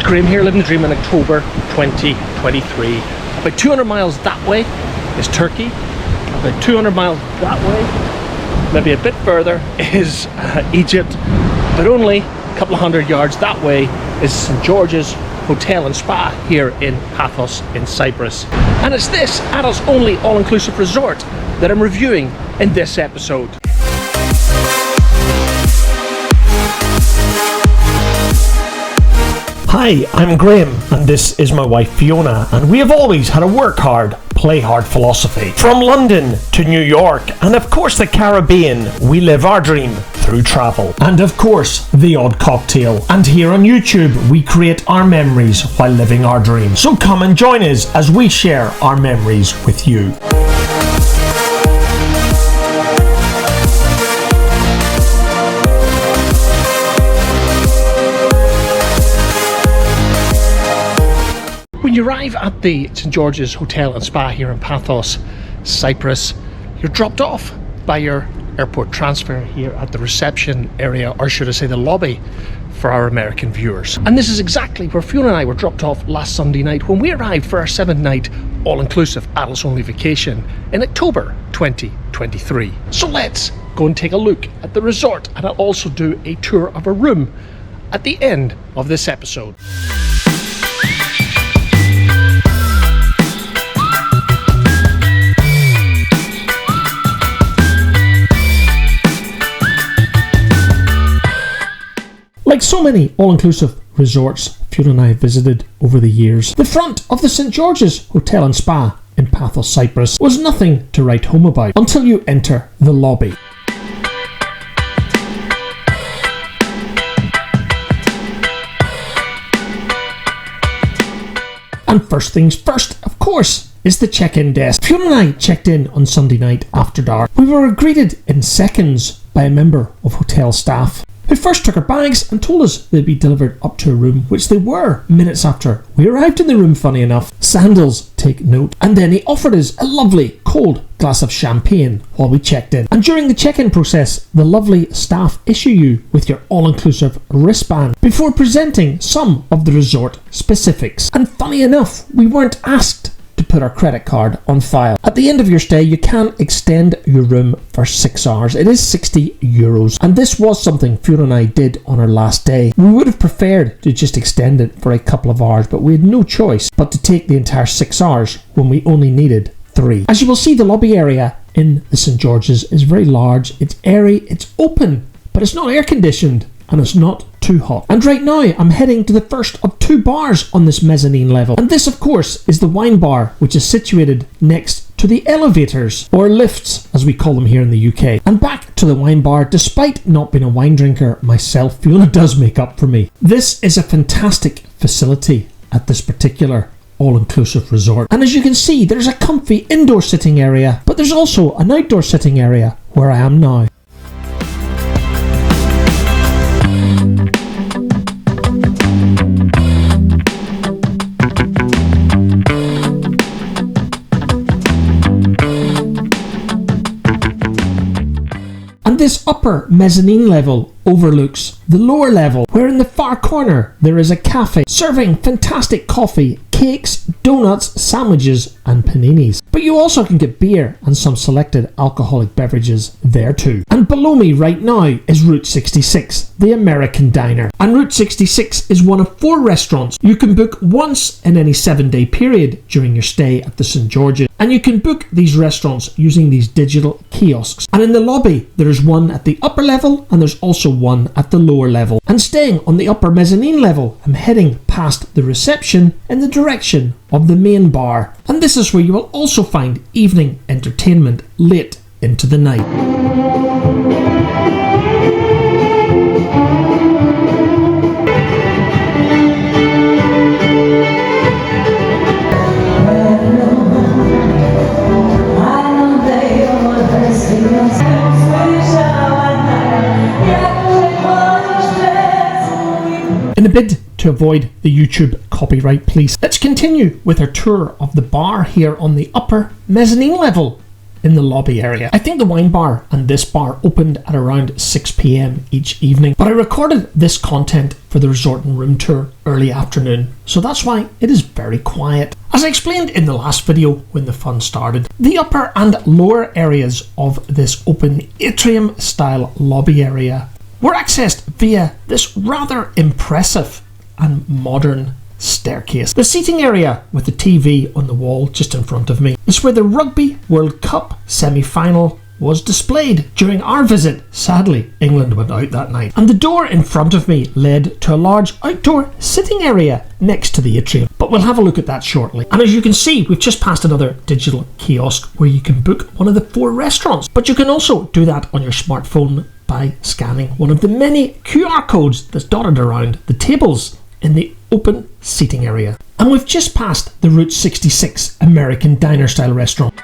Graham here, living the dream in October 2023. About 200 miles that way is Turkey. About 200 miles that way, maybe a bit further, is Egypt. But only a couple of hundred yards that way is St. George's Hotel and Spa here in Paphos in Cyprus. And it's this adults only all-inclusive resort that I'm reviewing in this episode. Hi, I'm Graham, and this is my wife Fiona, and we have always had a work hard, play hard philosophy. From London to New York, and of course the Caribbean, we live our dream through travel. And of course, the odd cocktail. And here on YouTube, we create our memories while living our dream. So come and join us as we share our memories with you. When you arrive at the St. George's Hotel and Spa here in Paphos, Cyprus, you're dropped off by your airport transfer here at the reception area, or should I say the lobby, for our American viewers. And this is exactly where Fiona and I were dropped off last Sunday night when we arrived for our 7-night all-inclusive adults-only vacation in October 2023. So let's go and take a look at the resort, and I'll also do a tour of a room at the end of this episode. Like so many all-inclusive resorts Fiona and I have visited over the years, the front of the St. George's Hotel and Spa in Paphos, Cyprus was nothing to write home about until you enter the lobby. And first things first, of course, is the check-in desk. Fiona and I checked in on Sunday night after dark. We were greeted in seconds by a member of hotel staff, who first took our bags and told us they'd be delivered up to a room, which they were minutes after we arrived in the room, funny enough. Sandals, take note. And then he offered us a lovely cold glass of champagne while we checked in. And during the check-in process, the lovely staff issue you with your all-inclusive wristband before presenting some of the resort specifics. And funny enough, we weren't asked to put our credit card on file. At the end of your stay, you can extend your room for 6 hours. It is €60, and this was something Fiona and I did on our last day. We would have preferred to just extend it for a couple of hours, but we had no choice but to take the entire 6 hours when we only needed 3. As you will see, the lobby area in the St. George's is very large, it's airy, it's open, but it's not air conditioned, and it's not too hot. And right now I'm heading to the first of 2 bars on this mezzanine level. And this, of course, is the wine bar, which is situated next to the elevators, or lifts as we call them here in the UK. And back to the wine bar, despite not being a wine drinker myself, Fiona does make up for me. This is a fantastic facility at this particular all-inclusive resort. And as you can see, there's a comfy indoor sitting area, but there's also an outdoor sitting area where I am now. This upper mezzanine level overlooks the lower level, where in the far corner there is a cafe serving fantastic coffee, cakes, donuts, sandwiches and paninis. But you also can get beer and some selected alcoholic beverages there too. And below me right now is Route 66, the American Diner. And Route 66 is one of 4 restaurants you can book once in any 7-day period during your stay at the St. George's. And you can book these restaurants using these digital kiosks. And in the lobby, there is one at the upper level and there's also one at the lower level. And staying on the upper mezzanine level, I'm heading past the reception in the direction of the main bar. And this is where you will also find evening entertainment late into the night. In a bid to avoid the YouTube copyright police, let's continue with our tour of the bar here on the upper mezzanine level in the lobby area. I think the wine bar and this bar opened at around 6 p.m. each evening, but I recorded this content for the resort and room tour early afternoon, so that's why it is very quiet. As I explained in the last video when the fun started, the upper and lower areas of this open atrium style lobby area were accessed via this rather impressive and modern staircase. The seating area with the TV on the wall just in front of me is where the Rugby World Cup semi-final was displayed during our visit. Sadly, England went out that night. And the door in front of me led to a large outdoor sitting area next to the atrium. But we'll have a look at that shortly. And as you can see, we've just passed another digital kiosk where you can book one of the 4 restaurants. But you can also do that on your smartphone by scanning one of the many QR codes that's dotted around the tables in the open seating area. And we've just passed the Route 66 American Diner style restaurant.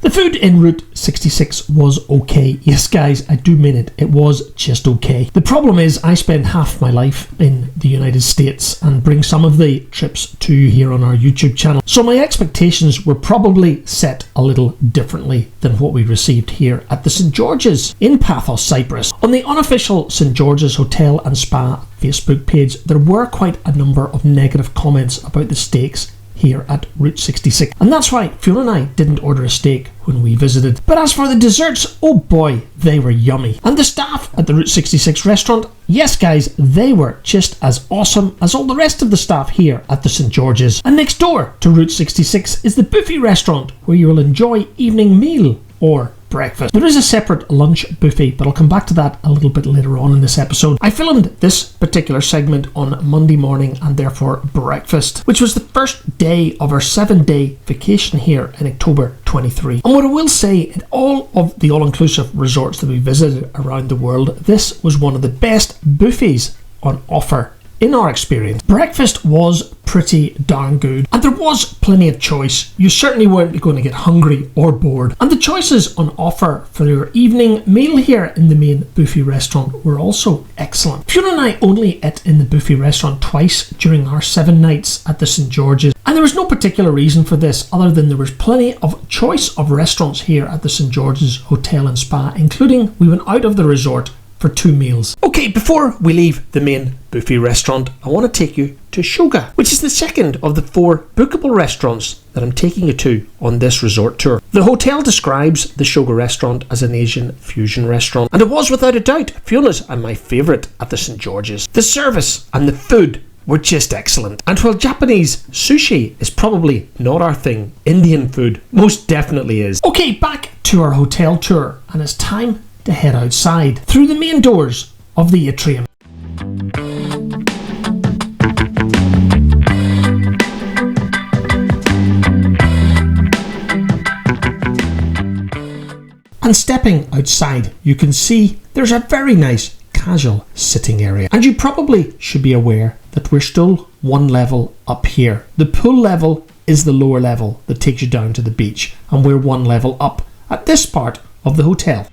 The food in Route 66 was okay. Yes guys, I do mean it. It was just okay. The problem is I spend half my life in the United States and bring some of the trips to you here on our YouTube channel. So my expectations were probably set a little differently than what we received here at the St. George's in Paphos, Cyprus. On the unofficial St. George's Hotel and Spa Facebook page, there were quite a number of negative comments about the steaks here at Route 66, and that's why Fiona and I didn't order a steak when we visited. But as for the desserts, oh boy, they were yummy. And the staff at the Route 66 restaurant, yes guys, they were just as awesome as all the rest of the staff here at the St. George's. And next door to Route 66 is the buffet restaurant where you will enjoy evening meal or breakfast. There is a separate lunch buffet, but I'll come back to that a little bit later on in this episode. I filmed this particular segment on Monday morning and therefore breakfast, which was the first day of our 7-day vacation here in October 23. And what I will say, in all of the all-inclusive resorts that we visited around the world, this was one of the best buffets on offer in our experience. Breakfast was pretty darn good, and there was plenty of choice. You certainly weren't going to get hungry or bored, and the choices on offer for your evening meal here in the main buffet restaurant were also excellent. Fiona and I only ate in the buffet restaurant twice during our 7 nights at the St. George's, and there was no particular reason for this other than there was plenty of choice of restaurants here at the St. George's Hotel and Spa, including we went out of the resort for 2 meals. Okay, before we leave the main buffet restaurant, I want to take you to Shoga, which is the second of the 4 bookable restaurants that I'm taking you to on this resort tour. The hotel describes the Shoga restaurant as an Asian fusion restaurant, and it was without a doubt Fiona's and my favourite at the St. George's. The service and the food were just excellent. And while Japanese sushi is probably not our thing, Indian food most definitely is. Okay, back to our hotel tour, and it's time to head outside through the main doors of the atrium. And stepping outside, you can see there's a very nice casual sitting area. And you probably should be aware that we're still 1 level up here. The pool level is the lower level that takes you down to the beach, and we're 1 level up at this part of the hotel.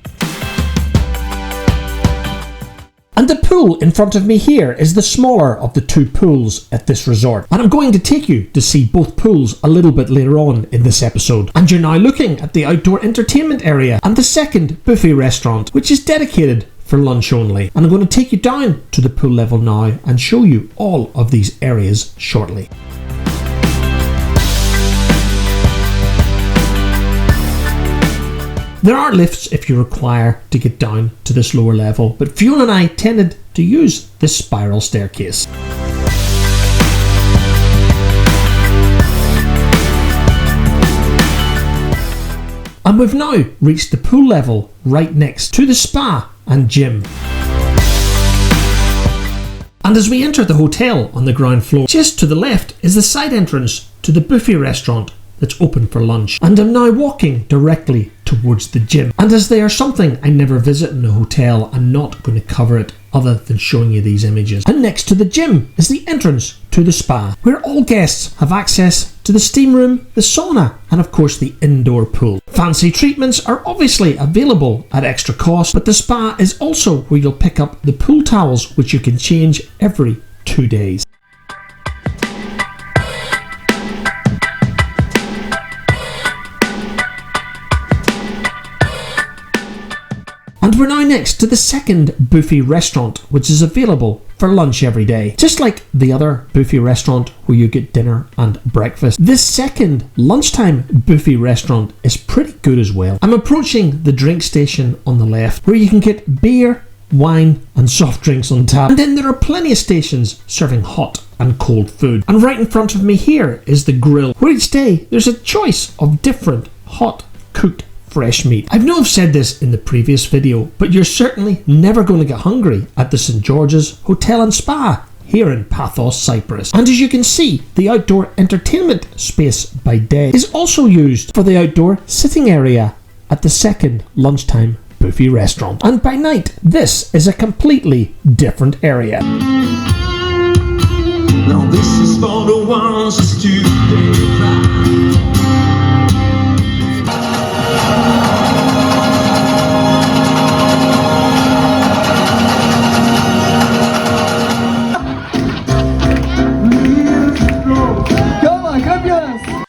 And the pool in front of me here is the smaller of the 2 pools at this resort. And I'm going to take you to see both pools a little bit later on in this episode. And you're now looking at the outdoor entertainment area and the second buffet restaurant, which is dedicated for lunch only. And I'm going to take you down to the pool level now and show you all of these areas shortly. There are lifts if you require to get down to this lower level, but Fiona and I tended to use this spiral staircase. And we've now reached the pool level right next to the spa and gym. And as we enter the hotel on the ground floor, just to the left is the side entrance to the buffet restaurant that's open for lunch. And I'm now walking directly towards the gym. And as they are something I never visit in a hotel, I'm not going to cover it other than showing you these images. And next to the gym is the entrance to the spa, where all guests have access to the steam room, the sauna, and of course the indoor pool. Fancy treatments are obviously available at extra cost, but the spa is also where you'll pick up the pool towels, which you can change every 2 days. we're now next to the second buffet restaurant, which is available for lunch every day. Just like the other buffet restaurant where you get dinner and breakfast, this second lunchtime buffet restaurant is pretty good as well. I'm approaching the drink station on the left, where you can get beer, wine and soft drinks on tap. And then there are plenty of stations serving hot and cold food. And right in front of me here is the grill, where each day there's a choice of different hot cooked fresh meat. I know I've said this in the previous video, but you're certainly never going to get hungry at the St. George's Hotel and Spa here in Paphos, Cyprus. And as you can see, the outdoor entertainment space by day is also used for the outdoor sitting area at the second lunchtime buffet restaurant. And by night, this is a completely different area. Now this is for the ones who stood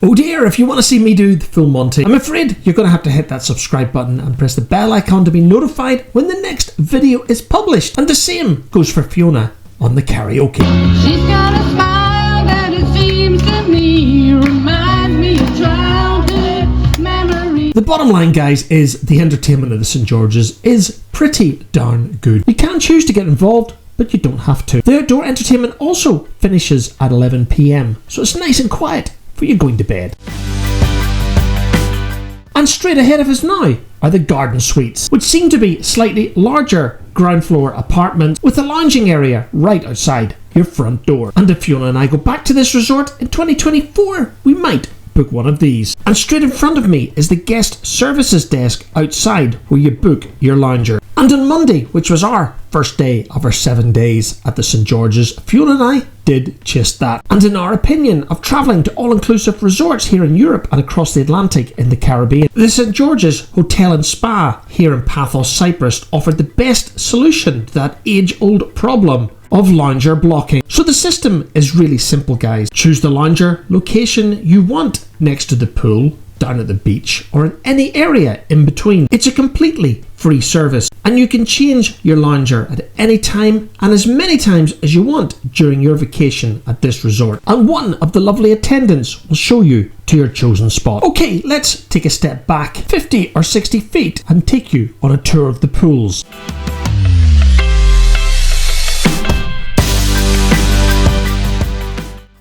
Oh dear, if you want to see me do the full Monty, I'm afraid you're going to have to hit that subscribe button and press the bell icon to be notified when the next video is published. And the same goes for Fiona on the karaoke. She's got a smile that it seems to me reminds me of childhood memories. The bottom line, guys, is the entertainment of the St. George's is pretty darn good. You can choose to get involved, but you don't have to. The outdoor entertainment also finishes at 11 p.m, so it's nice and quiet for you going to bed. And straight ahead of us now are the garden suites, which seem to be slightly larger ground floor apartments with a lounging area right outside your front door. And if Fiona and I go back to this resort in 2024, we might book one of these. And straight in front of me is the guest services desk outside where you book your lounger. And on Monday, which was our first day of our 7 days at the St. George's, Fiona and I did just that. And in our opinion of travelling to all-inclusive resorts here in Europe and across the Atlantic in the Caribbean, the St. George's Hotel and Spa here in Paphos, Cyprus offered the best solution to that age-old problem of lounger blocking. So the system is really simple, guys. Choose the lounger location you want next to the pool, down at the beach, or in any area in between. It's a completely free service, and you can change your lounger at any time and as many times as you want during your vacation at this resort. And one of the lovely attendants will show you to your chosen spot. Okay, let's take a step back 50 or 60 feet and take you on a tour of the pools.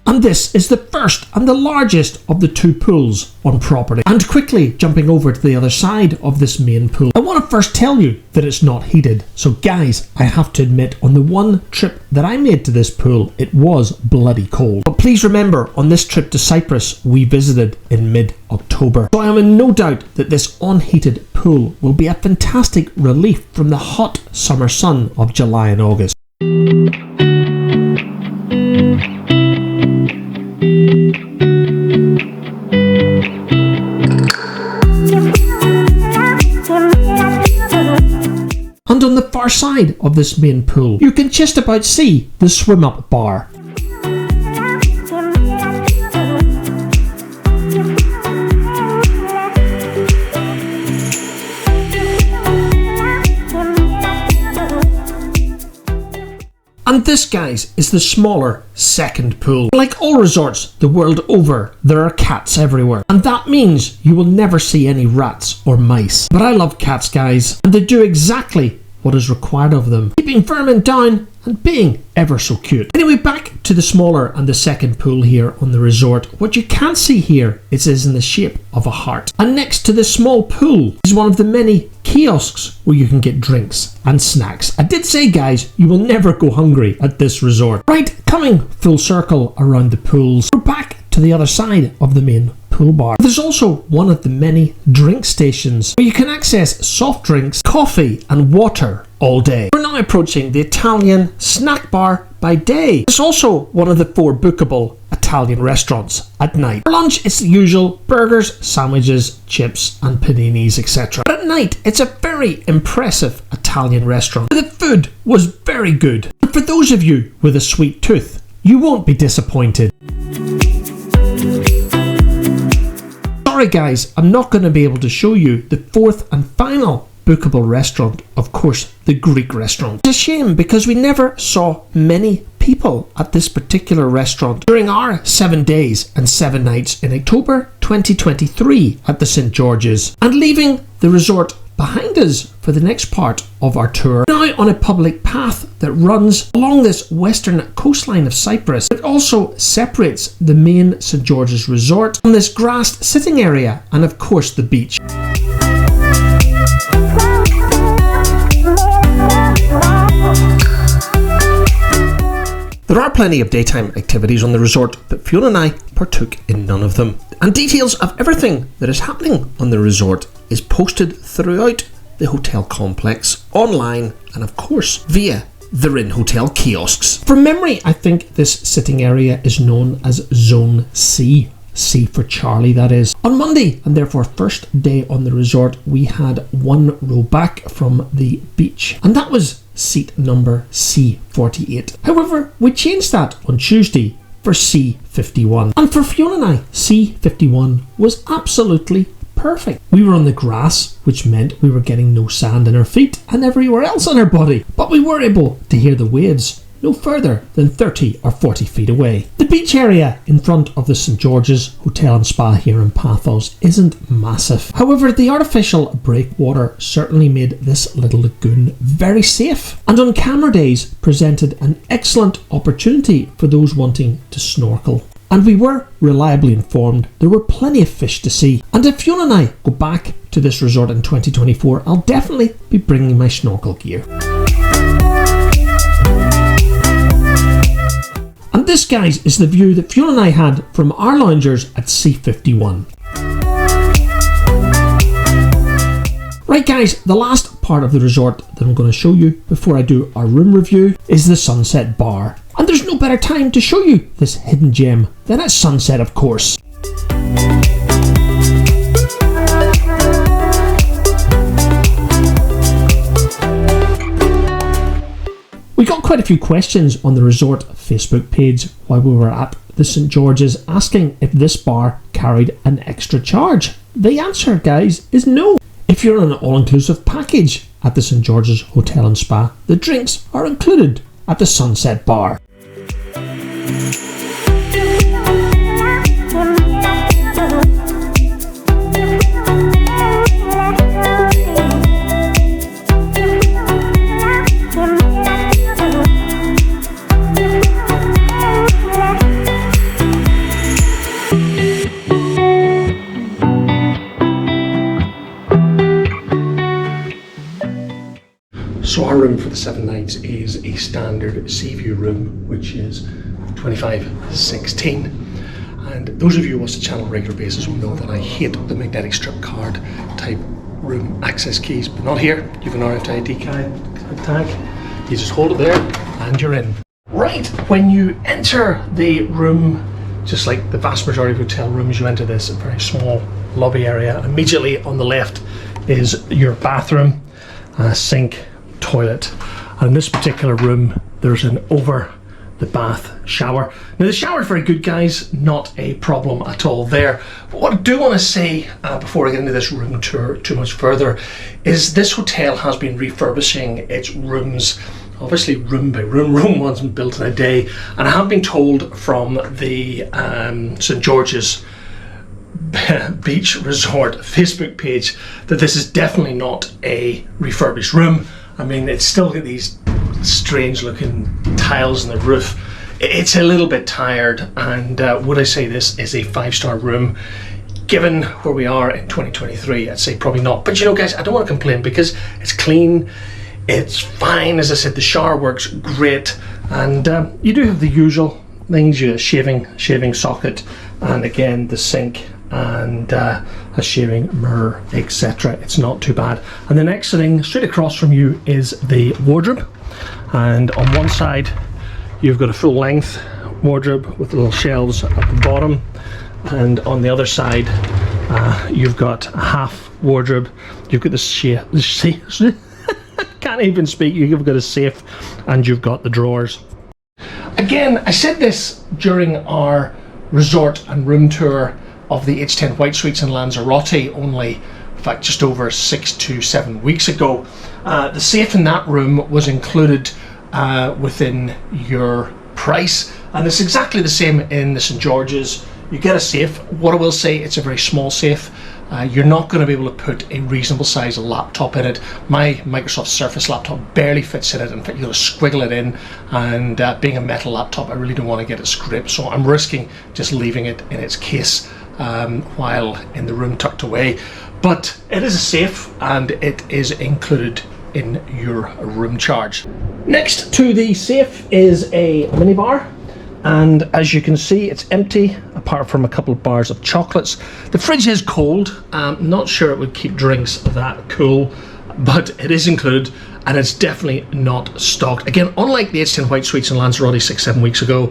And this is the first and the largest of the two pools on property. And quickly jumping over to the other side of this main pool, I want to first tell you that it's not heated. So guys, I have to admit, on the one trip that I made to this pool, it was bloody cold. But please remember, on this trip to Cyprus, we visited in mid-October. So I am in no doubt that this unheated pool will be a fantastic relief from the hot summer sun of July and August. And on the far side of this main pool, you can just about see the swim up bar. And this, guys, is the smaller second pool. Like all resorts the world over, there are cats everywhere. And that means you will never see any rats or mice. But I love cats, guys, and they do exactly what is required of them, keeping vermin down and being ever so cute. Anyway, back to the smaller and the second pool here on the resort. What you can't see here is in the shape of a heart. And next to this small pool is one of the many kiosks where you can get drinks and snacks. I did say, guys, you will never go hungry at this resort. Right, coming full circle around the pools, we're back to the other side of the main pool bar. There's also one of the many drink stations where you can access soft drinks, coffee and water all day. We're now approaching the Italian snack bar by day. It's also one of the 4 bookable Italian restaurants at night. For lunch, it's the usual burgers, sandwiches, chips and paninis, etc. But at night, it's a very impressive Italian restaurant. The food was very good. And for those of you with a sweet tooth, you won't be disappointed. Sorry guys, I'm not going to be able to show you the 4th and final bookable restaurant, of course, the Greek restaurant. It's a shame because we never saw many people at this particular restaurant during our 7 days and 7 nights in October 2023 at the St. George's, and leaving the resort behind us for the next part of our tour. Now on a public path that runs along this western coastline of Cyprus. It also separates the main St. George's resort from this grassed sitting area and of course the beach. There are plenty of daytime activities on the resort, but Fiona and I partook in none of them. And details of everything that is happening on the resort is posted throughout the hotel complex, online, and of course via the Liv'n hotel kiosks. From memory, I think this sitting area is known as Zone C. C for Charlie, that is. On Monday, and therefore first day on the resort, we had one row back from the beach, and that was seat number C48. However, we changed that on Tuesday for C51. And for Fiona and I, C51 was absolutely perfect. We were on the grass, which meant we were getting no sand in our feet and everywhere else on our body, but we were able to hear the waves no further than 30 or 40 feet away. The beach area in front of the St. George's Hotel and Spa here in Paphos isn't massive. However, the artificial breakwater certainly made this little lagoon very safe, and on camera days presented an excellent opportunity for those wanting to snorkel. And we were reliably informed there were plenty of fish to see. And if Fiona and I go back to this resort in 2024, I'll definitely be bringing my snorkel gear. And this, guys, is the view that Fiona and I had from our loungers at C51. Right, guys, the last part of the resort that I'm going to show you before I do our room review is the Sunset Bar. And there's no better time to show you this hidden gem than at sunset, of course. We got quite a few questions on the resort Facebook page while we were at the St. George's asking if this bar carried an extra charge. The answer, guys, is no. If you're on an all-inclusive package at the St. George's Hotel and Spa, the drinks are included at the Sunset Bar. So our room for the 7 nights is a standard sea view room, which is 2516. And those of you who watch the channel on a regular basis will know that I hate the magnetic strip card type room access keys, but not here. You have an RFID tag. You just hold it there and you're in. Right, when you enter the room, just like the vast majority of hotel rooms, you enter this very small lobby area. Immediately on the left is your bathroom, sink, toilet, and in this particular room there's an over the bath shower. Now the shower is very good, guys, not a problem at all there. But what I do want to say before I get into this room tour too much further is this hotel has been refurbishing its rooms, obviously room by room. Room one's been built in a day, and I have been told from the St. George's Beach Resort Facebook page that this is definitely not a refurbished room. I mean, it's still got these strange looking tiles in the roof. It's a little bit tired, and would I say this is a 5-star room? Given where we are in 2023, I'd say probably not. But you know, guys, I don't want to complain because it's clean, it's fine. As I said, the shower works great, and you do have the usual things, you shaving socket, and again the sink, and a shaving mirror, etc. It's not too bad. And the next thing straight across from you is the wardrobe, and on one side you've got a full length wardrobe with little shelves at the bottom, and on the other side you've got a half wardrobe. You've got the can't even speak. You've got a safe, and you've got the drawers. Again, I said this during our resort and room tour of the H10 White Suites in Lanzarote only in fact just over 6 to 7 weeks ago. The safe in that room was included within your price, and it's exactly the same in the St George's. You get a safe. What I will say, it's a very small safe. You're not going to be able to put a reasonable size laptop in it. My Microsoft Surface laptop barely fits in it. In fact, you've got to squiggle it in, and being a metal laptop, I really don't want to get it scraped, so I'm risking just leaving it in its case while in the room tucked away. But it is a safe, and it is included in your room charge. Next to the safe is a minibar, and as you can see, it's empty apart from a couple of bars of chocolates. The fridge is cold. Not sure it would keep drinks that cool, but it is included, and it's definitely not stocked. Again, unlike the H10 White Sweets in Lanzarote 6-7 weeks ago,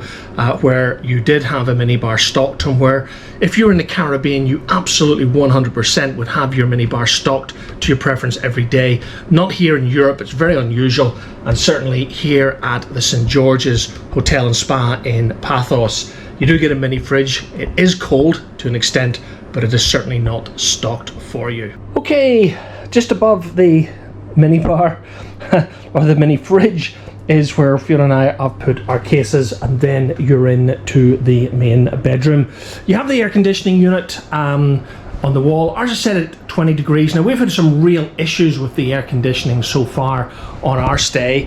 where you did have a minibar stocked, and where if you're in the Caribbean, you absolutely 100% would have your minibar stocked to your preference every day. Not here in Europe. It's very unusual, and certainly here at the St George's Hotel and Spa in Paphos, you do get a mini fridge. It is cold to an extent, but it is certainly not stocked for you. Okay, just above the minibar or the mini fridge is where Fiona and I have put our cases, and then you're in to the main bedroom. You have the air conditioning unit on the wall. Ours is set at 20 degrees. Now, we've had some real issues with the air conditioning so far on our stay.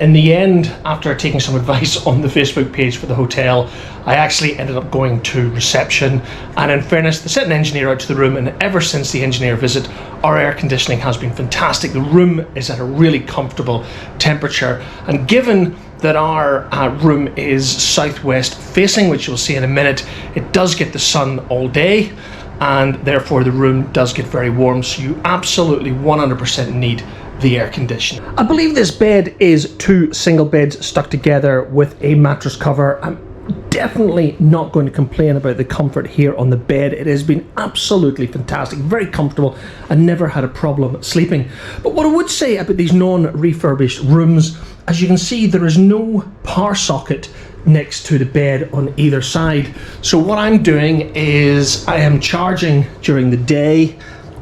In the end, after taking some advice on the Facebook page for the hotel, I actually ended up going to reception, and in fairness, they sent an engineer out to the room, and ever since the engineer visit, our air conditioning has been fantastic. The room is at a really comfortable temperature, and given that our room is southwest facing, which you'll see in a minute, it does get the sun all day, and therefore the room does get very warm, so you absolutely 100% need the air conditioning. I believe this bed is 2 single beds stuck together with a mattress cover. I'm definitely not going to complain about the comfort here on the bed. It has been absolutely fantastic, very comfortable, and never had a problem sleeping. But what I would say about these non-refurbished rooms, as you can see, there is no power socket next to the bed on either side. So what I'm doing is I am charging during the day.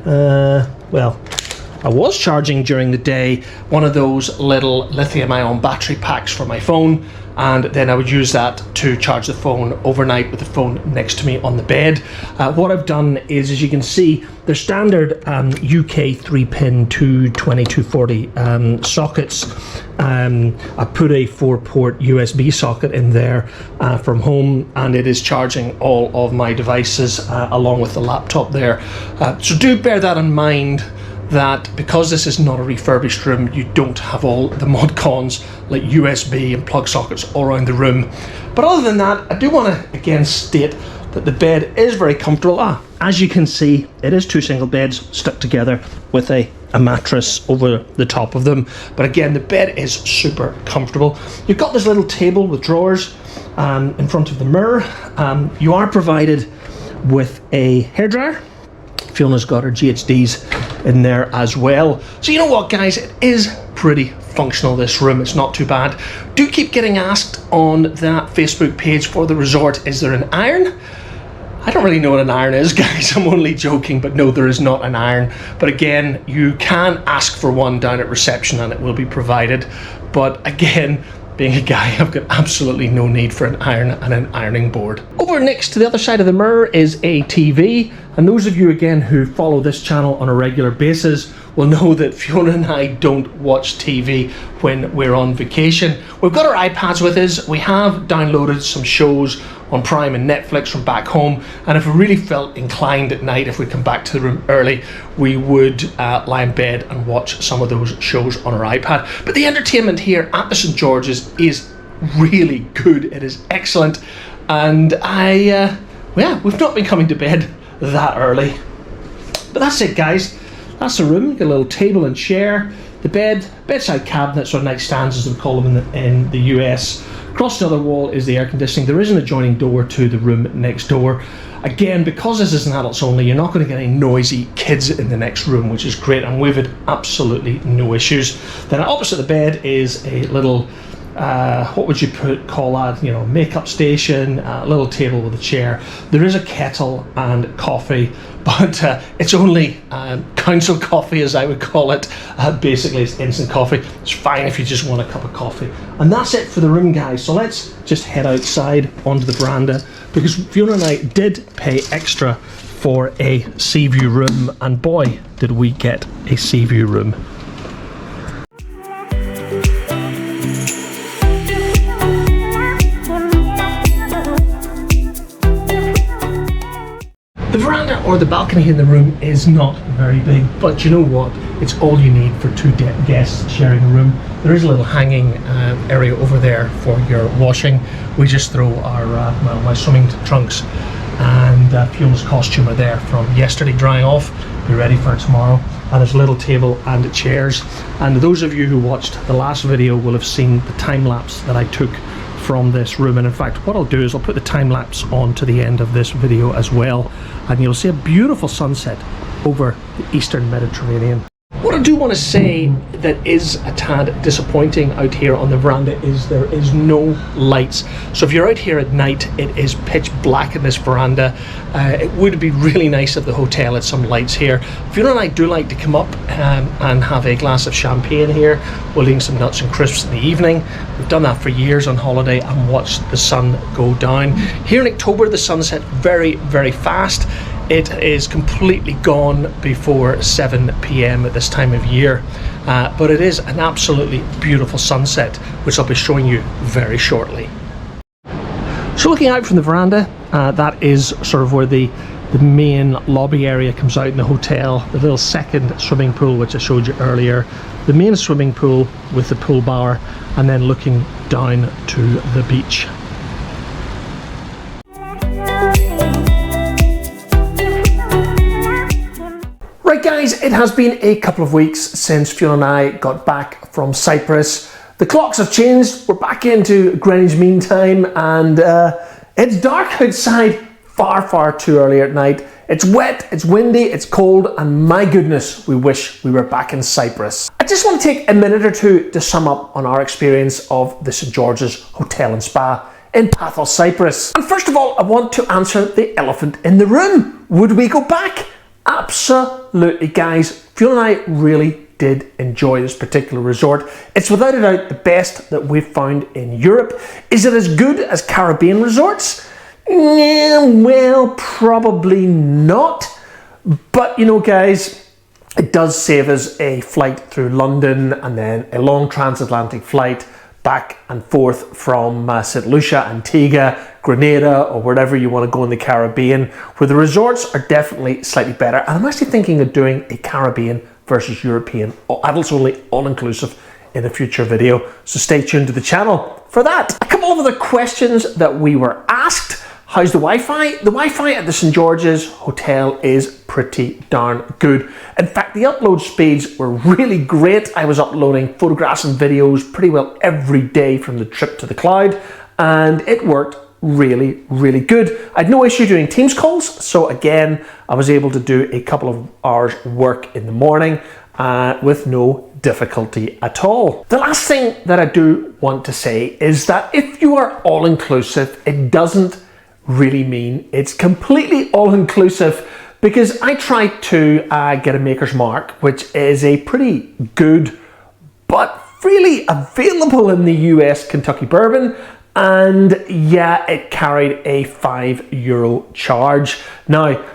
Well, I was charging during the day one of those little lithium-ion battery packs for my phone, and then I would use that to charge the phone overnight with the phone next to me on the bed. What I've done is, as you can see, they're standard UK 3-pin 220/240 sockets. I put a 4-port USB socket in there from home, and it is charging all of my devices along with the laptop there. So do bear that in mind, that because this is not a refurbished room, you don't have all the mod cons like USB and plug sockets all around the room. But other than that, I do want to again state that the bed is very comfortable. As you can see, it is 2 single beds stuck together with a mattress over the top of them. But again, the bed is super comfortable. You've got this little table with drawers in front of the mirror. You are provided with a hairdryer. Fiona's got her GHDs in there as well. So you know what, guys, it is pretty functional, this room. It's not too bad. Do keep getting asked on that Facebook page for the resort, is there an iron? I don't really know what an iron is, guys. I'm only joking, but no, there is not an iron. But again, you can ask for one down at reception and it will be provided. But again, being a guy, I've got absolutely no need for an iron and an ironing board. Over next to the other side of the mirror is a TV, and those of you again who follow this channel on a regular basis will know that Fiona and I don't watch TV when we're on vacation. We've got our iPads with us. We have downloaded some shows on Prime and Netflix from back home, and if we really felt inclined at night, if we come back to the room early, we would lie in bed and watch some of those shows on our iPad. But the entertainment here at the St George's is really good. It is excellent, and we've not been coming to bed that early. But that's it, guys. That's the room. Got a little table and chair, the bed, bedside cabinets or nightstands as we call them in the US. Across the other wall is the air conditioning. There is an adjoining door to the room next door. Again, because this is an adults only, you're not going to get any noisy kids in the next room, which is great, and we've had absolutely no issues. Then opposite the bed is a little what would you call that? You know, makeup station, a little table with a chair. There is a kettle and coffee, but it's only council coffee, as I would call it. Basically, it's instant coffee. It's fine if you just want a cup of coffee. And that's it for the room, guys. So let's just head outside onto the veranda, because Fiona and I did pay extra for a sea view room, and boy, did we get a sea view room. The veranda or the balcony in the room is not very big, but you know what? It's all you need for two guests sharing a room. There is a little hanging area over there for your washing. We just throw our my swimming trunks and Fiona's costume are there from yesterday drying off. Be ready for tomorrow. And there's a little table and chairs. And those of you who watched the last video will have seen the time lapse that I took from this room. And in fact, what I'll do is I'll put the time lapse on to the end of this video as well, and you'll see a beautiful sunset over the Eastern Mediterranean. What I do want to say that is a tad disappointing out here on the veranda is there is no lights. So if you're out here at night, it is pitch black in this veranda. It would be really nice if the hotel had some lights here. Fiona and I do like to come up and have a glass of champagne here. We'll eat some nuts and crisps in the evening. We've done that for years on holiday and watched the sun go down. Here in October, the sun sets very, very fast. It is completely gone before 7 p.m. at this time of year, but it is an absolutely beautiful sunset, which I'll be showing you very shortly. So looking out from the veranda, that is sort of where the main lobby area comes out in the hotel, the little second swimming pool which I showed you earlier, the main swimming pool with the pool bar, and then looking down to the beach. Right guys, it has been a couple of weeks since Fiona and I got back from Cyprus. The clocks have changed, we're back into Greenwich Mean Time, and it's dark outside far, far too early at night. It's wet, it's windy, it's cold, and my goodness, we wish we were back in Cyprus. I just want to take a minute or two to sum up on our experience of the St. George's Hotel and Spa in Paphos, Cyprus. And first of all, I want to answer the elephant in the room. Would we go back? Absolutely, guys. Fiona and I really did enjoy this particular resort. It's without a doubt the best that we've found in Europe. Is it as good as Caribbean resorts? Well, probably not. But you know, guys, it does save us a flight through London and then a long transatlantic flight back and forth from St. Lucia, Antigua, Grenada, or wherever you want to go in the Caribbean, where the resorts are definitely slightly better. And I'm actually thinking of doing a Caribbean versus European adults only all-inclusive in a future video, so stay tuned to the channel for that. A couple of other questions that we were asked. How's the Wi-Fi? The Wi-Fi at the St. George's Hotel is pretty darn good. In fact, the upload speeds were really great. I was uploading photographs and videos pretty well every day from the trip to the cloud, and it worked really, really good. I had no issue doing Teams calls, so again, I was able to do a couple of hours work in the morning with no difficulty at all. The last thing that I do want to say is that if you are all-inclusive, it doesn't really mean it's completely all-inclusive, because I tried to get a Maker's Mark, which is a pretty good but freely available in the US Kentucky bourbon, and yeah, it carried a €5 charge. Now,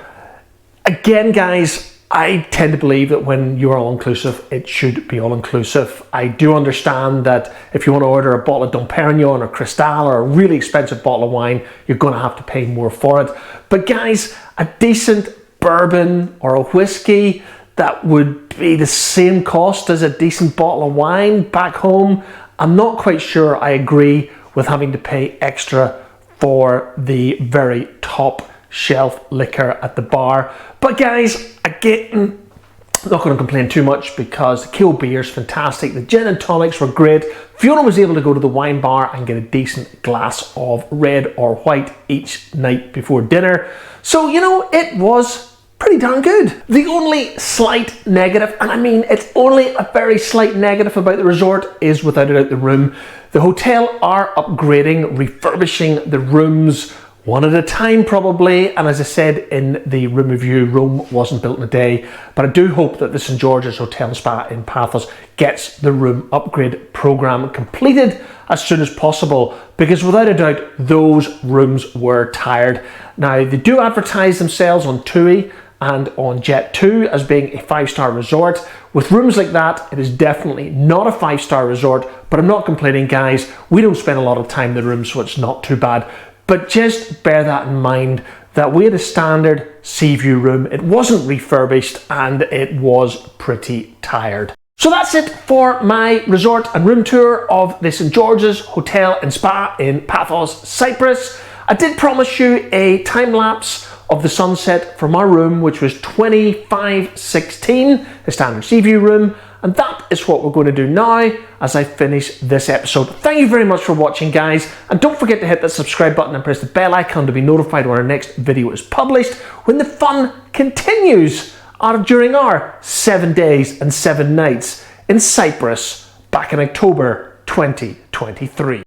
again guys, I tend to believe that when you're all-inclusive, it should be all-inclusive. I do understand that if you want to order a bottle of Dom Perignon or Cristal or a really expensive bottle of wine, you're going to have to pay more for it. But guys, a decent bourbon or a whiskey that would be the same cost as a decent bottle of wine back home, I'm not quite sure I agree with having to pay extra for the very top shelf liquor at the bar. But guys, again, I'm not going to complain too much because the Kale beer is fantastic. The gin and tonics were great. Fiona was able to go to the wine bar and get a decent glass of red or white each night before dinner. So, you know, it was pretty darn good. The only slight negative, and I mean it's only a very slight negative about the resort, is without a doubt the room. The hotel are upgrading, refurbishing the rooms one at a time probably, and as I said in the room review, Rome wasn't built in a day, but I do hope that the St George's Hotel and Spa in Paphos gets the room upgrade programme completed as soon as possible, because without a doubt those rooms were tired. Now they do advertise themselves on TUI and on Jet2 as being a 5-star resort. With rooms like that, it is definitely not a 5-star resort, but I'm not complaining, guys. We don't spend a lot of time in the room, so it's not too bad. But just bear that in mind, that we had a standard sea view room. It wasn't refurbished and it was pretty tired. So that's it for my resort and room tour of the St George's Hotel and Spa in Paphos, Cyprus. I did promise you a time lapse of the sunset from our room, which was 25:16, the standard sea view room. And that is what we're going to do now as I finish this episode. Thank you very much for watching, guys. And don't forget to hit that subscribe button and press the bell icon to be notified when our next video is published, when the fun continues during our 7 days and 7 nights in Cyprus back in October 2023.